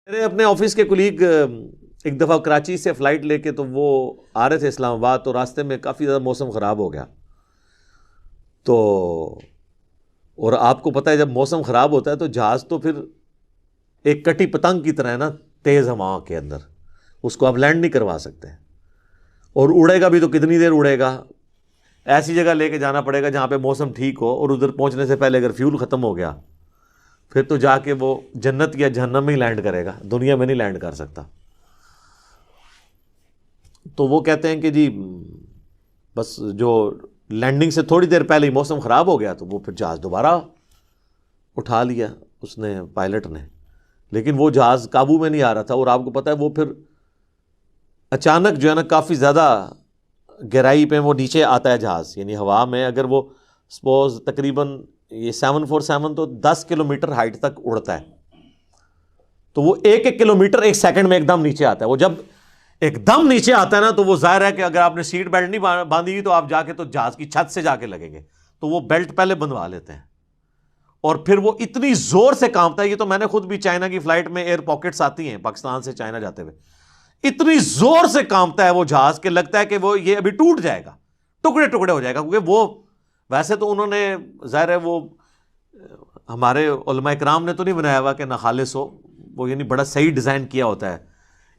میرے اپنے آفس کے کولیگ ایک دفعہ کراچی سے فلائٹ لے کے تو وہ آ رہے تھے اسلام آباد، تو راستے میں کافی زیادہ موسم خراب ہو گیا. تو اور آپ کو پتہ ہے جب موسم خراب ہوتا ہے تو جہاز تو پھر ایک کٹی پتنگ کی طرح ہے نا، تیز ہوا کے اندر اس کو آپ لینڈ نہیں کروا سکتے، اور اڑے گا بھی تو کتنی دیر اڑے گا. ایسی جگہ لے کے جانا پڑے گا جہاں پہ موسم ٹھیک ہو، اور ادھر پہنچنے سے پہلے اگر فیول ختم ہو گیا پھر تو جا کے وہ جنت یا جہنم میں ہی لینڈ کرے گا، دنیا میں نہیں لینڈ کر سکتا. تو وہ کہتے ہیں کہ جی بس جو لینڈنگ سے تھوڑی دیر پہلے ہی موسم خراب ہو گیا تو وہ پھر جہاز دوبارہ اٹھا لیا اس نے، پائلٹ نے، لیکن وہ جہاز قابو میں نہیں آ رہا تھا. اور آپ کو پتہ ہے وہ پھر اچانک جو ہے نا کافی زیادہ گہرائی پہ وہ نیچے آتا ہے جہاز، یعنی ہوا میں اگر وہ سپوز تقریباً یہ 747 تو 10 کلومیٹر ہائٹ تک اڑتا ہے، تو وہ ایک کلومیٹر ایک سیکنڈ میں ایک دم نیچے آتا ہے. وہ جب ایک دم نیچے آتا ہے نا تو وہ ظاہر ہے کہ اگر آپ نے سیٹ بیلٹ نہیں باندھی ہوئی تو آپ جا کے تو جہاز کی چھت سے جا کے لگیں گے، تو وہ بیلٹ پہلے بندھوا لیتے ہیں. اور پھر وہ اتنی زور سے کانپتا ہے، یہ تو میں نے خود بھی چائنا کی فلائٹ میں ایئر پاکٹس آتی ہیں پاکستان سے چائنا جاتے ہوئے، اتنی زور سے کانپتا ہے وہ جہاز کہ لگتا ہے کہ وہ یہ ابھی ٹوٹ جائے گا، ٹکڑے ٹکڑے ہو جائے گا. کیونکہ وہ ویسے تو انہوں نے ظاہر ہے وہ ہمارے علماء کرام نے تو نہیں بنایا ہوا کہ ناخالص ہو، وہ یعنی بڑا صحیح ڈیزائن کیا ہوتا ہے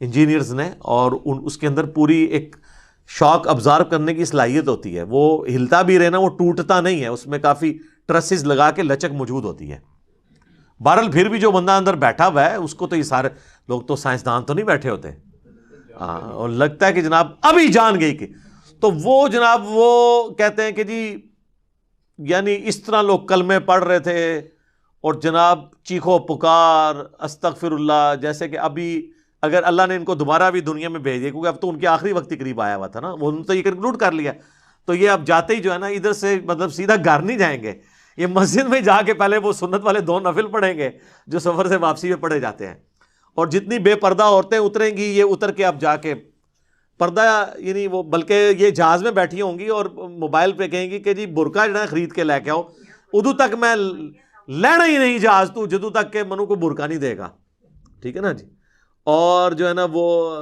انجینئرز نے، اور اس کے اندر پوری ایک شاک ابزارو کرنے کی صلاحیت ہوتی ہے. وہ ہلتا بھی رہے نا وہ ٹوٹتا نہیں ہے، اس میں کافی ٹرسز لگا کے لچک موجود ہوتی ہے. بہرحال پھر بھی جو بندہ اندر بیٹھا ہوا ہے اس کو تو یہ سارے لوگ تو سائنسدان تو نہیں بیٹھے ہوتے، اور لگتا ہے کہ جناب ابھی جان گئی کہ، تو وہ جناب وہ کہتے ہیں کہ جی یعنی اس طرح لوگ کلمے پڑھ رہے تھے اور جناب چیخو پکار استغفر اللہ، جیسے کہ ابھی اگر اللہ نے ان کو دوبارہ بھی دنیا میں بھیج دیا، کیونکہ اب تو ان کے آخری وقت کے قریب آیا ہوا تھا نا، وہ تو یہ کنکلوڈ کر لیا، تو یہ اب جاتے ہی جو ہے نا ادھر سے مطلب سیدھا گھر نہیں جائیں گے، یہ مسجد میں جا کے پہلے وہ سنت والے 2 نفل پڑھیں گے جو سفر سے واپسی میں پڑھے جاتے ہیں. اور جتنی بے پردہ عورتیں اتریں گی یہ اتر کے اب جا کے پردہ، یعنی وہ بلکہ یہ جہاز میں بیٹھی ہوں گی اور موبائل پہ کہیں گی کہ جی برقع جو ہے خرید کے لے کے آؤ، ادو تک میں لینا ہی نہیں جہاز تو جدو تک کہ منو کو برقع نہیں دے گا، ٹھیک ہے نا جی. اور جو ہے نا وہ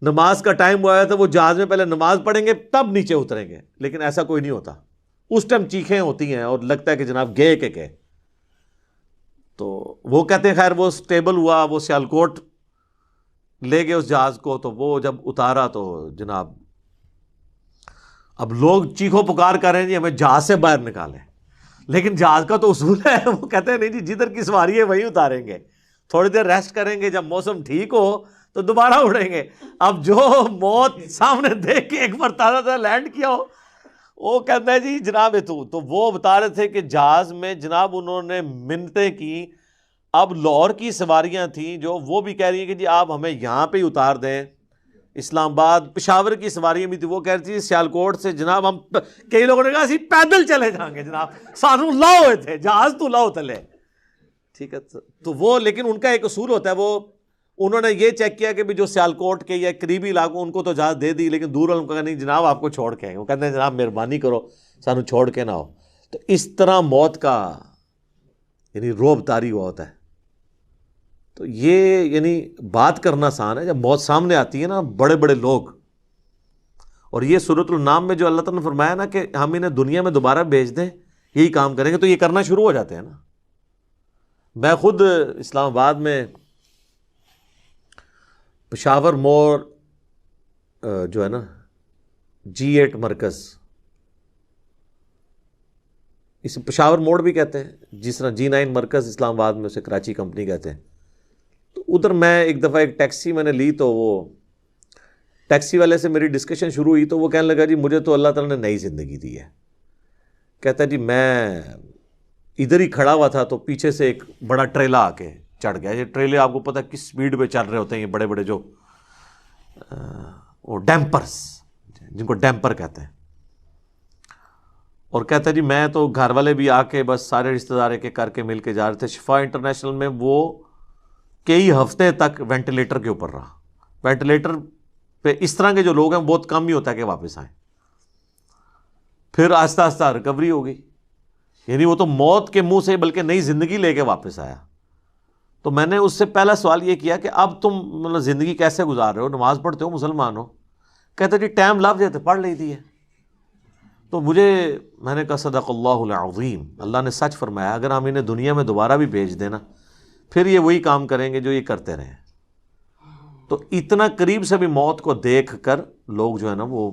نماز کا ٹائم ہوا ہے تو وہ جہاز میں پہلے نماز پڑھیں گے تب نیچے اتریں گے، لیکن ایسا کوئی نہیں ہوتا. اس ٹائم چیخیں ہوتی ہیں اور لگتا ہے کہ جناب گئے کہ گئے. تو وہ کہتے ہیں خیر وہ سٹیبل ہوا، وہ سیالکوٹ لے گئے اس جہاز کو، تو وہ جب اتارا تو جناب اب لوگ چیخو پکار کر رہے ہیں جی ہمیں جہاز سے باہر نکالیں، لیکن جہاز کا تو اصول ہے، وہ کہتے ہیں نہیں جی جدھر کی سواری ہے وہیں اتاریں گے، تھوڑی دیر ریسٹ کریں گے، جب موسم ٹھیک ہو تو دوبارہ اڑیں گے. اب جو موت سامنے دیکھ کے ایک بار تازہ تازہ لینڈ کیا ہو، وہ کہتا ہے جی جناب تو وہ بتا رہے تھے کہ جہاز میں جناب انہوں نے منتیں کی. اب لاہور کی سواریاں تھیں جو وہ بھی کہہ رہی ہیں کہ جی آپ ہمیں یہاں پہ ہی اتار دیں، اسلام آباد پشاور کی سواریاں بھی تھی، وہ کہہ رہی تھی سیالکوٹ سے جناب ہم، کئی لوگوں نے کہا اسی پیدل چلے جائیں گے جناب، سانو لاؤ ہوئے تھے جہاز تو لاؤ تلے، ٹھیک ہے. تو وہ لیکن ان کا ایک اصول ہوتا ہے، وہ انہوں نے یہ چیک کیا کہ بھی جو سیالکوٹ کے یا قریبی علاقوں ان کو تو جہاز دے دی، لیکن دور والوں کا نہیں جناب آپ کو چھوڑ کے آئیں گے. وہ کہتے ہیں جناب مہربانی کرو سانو چھوڑ کے نہ ہو. تو اس طرح موت کا یعنی روب طاری ہوا ہوتا ہے. تو یہ یعنی بات کرنا آسان ہے، جب موت سامنے آتی ہے نا بڑے بڑے لوگ، اور یہ سورۃ النام میں جو اللہ تعالیٰ نے فرمایا نا کہ ہم انہیں دنیا میں دوبارہ بھیج دیں یہی کام کریں گے، تو یہ کرنا شروع ہو جاتے ہیں نا. میں خود اسلام آباد میں پشاور موڑ جو ہے نا G8 مرکز، اس پشاور موڑ بھی کہتے ہیں، جس طرح G9 مرکز اسلام آباد میں اسے کراچی کمپنی کہتے ہیں. تو ادھر میں ایک دفعہ ایک ٹیکسی میں نے لی، تو وہ ٹیکسی والے سے میری ڈسکشن شروع ہوئی، تو وہ کہنے لگا جی مجھے تو اللہ تعالیٰ نے نئی زندگی دی ہے. کہتا ہے جی میں ادھر ہی کھڑا ہوا تھا تو پیچھے سے ایک بڑا ٹریلا آ کے چڑھ گیا. یہ ٹریلے آپ کو پتہ ہے کس سپیڈ پہ چل رہے ہوتے ہیں، یہ بڑے بڑے جو وہ ڈیمپرز جن کو ڈیمپر کہتے ہیں. اور کہتا ہے جی میں تو گھر والے بھی آ کے بس سارے رشتہ دار ایک ایک کر کے مل کے جا رہے تھے. شفا انٹرنیشنل میں وہ کئی ہفتے تک وینٹیلیٹر کے اوپر رہا. وینٹیلیٹر پہ اس طرح کے جو لوگ ہیں بہت کم ہی ہوتا ہے کہ واپس آئیں. پھر آہستہ آہستہ ریکوری ہو گئی، یعنی وہ تو موت کے منہ سے بلکہ نئی زندگی لے کے واپس آیا. تو میں نے اس سے پہلا سوال یہ کیا کہ اب تم مطلب زندگی کیسے گزار رہے ہو، نماز پڑھتے ہو، مسلمان ہو؟ کہتے جی ٹائم لگ جاتے پڑھ لیتی ہے۔ تو میں نے کہا صدق اللہ العظیم، اللہ نے سچ فرمایا، اگر ہم انہیں دنیا میں دوبارہ بھی بھیج دینا پھر یہ وہی کام کریں گے جو یہ کرتے رہے۔ تو اتنا قریب سے بھی موت کو دیکھ کر لوگ جو ہے نا وہ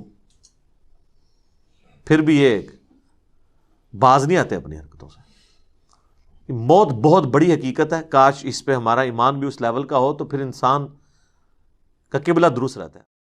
پھر بھی یہ باز نہیں آتے اپنی حرکتوں سے۔ موت بہت بڑی حقیقت ہے، کاش اس پہ ہمارا ایمان بھی اس لیول کا ہو تو پھر انسان کا قبلہ درست رہتا ہے۔